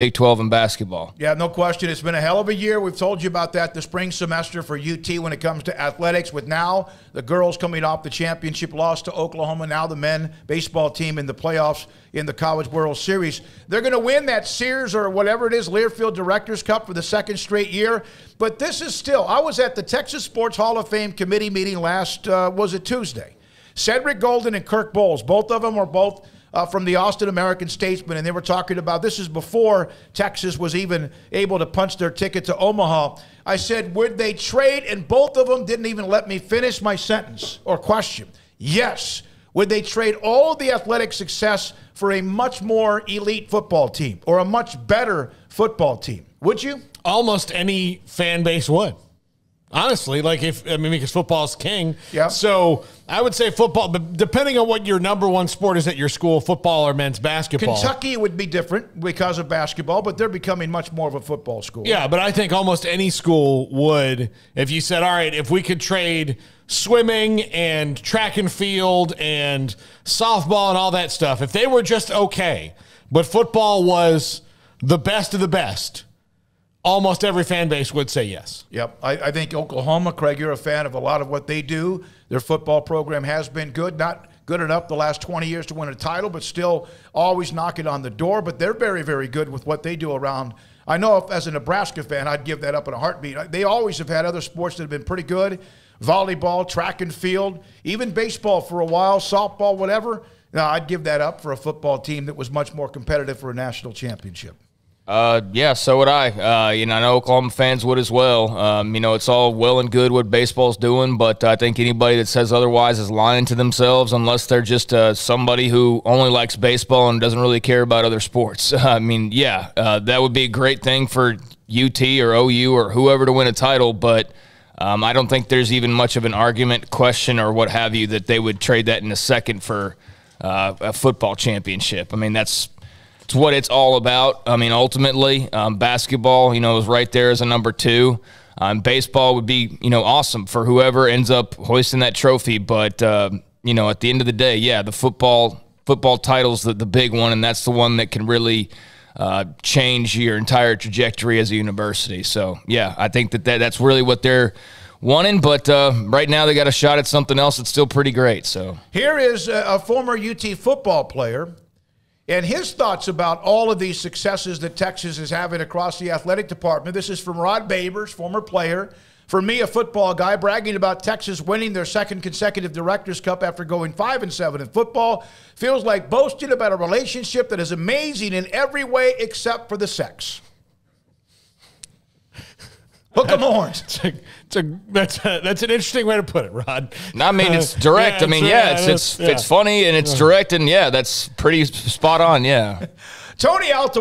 Big 12 in basketball. Yeah, no question. It's been a hell of a year. We've told you about that the spring semester for UT when it comes to athletics, with now the girls coming off the championship loss to Oklahoma, now the men baseball team in the playoffs in the College World Series. They're going to win that Sears or whatever it is, Learfield Directors Cup for the second straight year. But this is still, I was at the Texas Sports Hall of Fame committee meeting last, was it Tuesday? Cedric Golden and Kirk Bowles, both of them are both from the Austin American-Statesman, and they were talking about, this is before Texas was even able to punch their ticket to Omaha. I said, would they trade? And both of them didn't even let me finish my sentence or question. Yes. Would they trade all of the athletic success for a much more elite football team or a much better football team? Would you? Almost any fan base would. Honestly, because football's king. Yeah. So I would say football, but depending on what your number one sport is at your school, football or men's basketball. Kentucky would be different because of basketball, but they're becoming much more of a football school. Yeah, but I think almost any school would, if you said, all right, if we could trade swimming and track and field and softball and all that stuff, if they were just okay, but football was the best of the best, almost every fan base would say yes. Yep. I think Oklahoma, Craig, you're a fan of a lot of what they do. Their football program has been good. Not good enough the last 20 years to win a title, but still always knocking on the door. But they're very, very good with what they do around. I know as a Nebraska fan, I'd give that up in a heartbeat. They always have had other sports that have been pretty good. Volleyball, track and field, even baseball for a while, softball, whatever. No, I'd give that up for a football team that was much more competitive for a national championship. Yeah, so would I. I know Oklahoma fans would as well. It's all well and good what baseball's doing, but I think anybody that says otherwise is lying to themselves unless they're just somebody who only likes baseball and doesn't really care about other sports. That would be a great thing for UT or OU or whoever to win a title, but I don't think there's even much of an argument, question, or what have you that they would trade that in a second for a football championship. It's what it's all about. Ultimately, basketball, is right there as a number two. Baseball would be, awesome for whoever ends up hoisting that trophy. But, at the end of the day, yeah, the football title's the big one, and that's the one that can really change your entire trajectory as a university. So, yeah, I think that's really what they're wanting. But right now they got a shot at something else that's still pretty great. So here is a former UT football player and his thoughts about all of these successes that Texas is having across the athletic department. This is from Rod Babers, former player. For me, a football guy, bragging about Texas winning their second consecutive Directors Cup after going 5-7 in football. Feels like boasting about a relationship that is amazing in every way except for the sex. Hook 'em horns. That's an interesting way to put it, Rod. It's direct. It's funny and it's direct, and yeah, that's pretty spot on. Yeah. Tony Alto.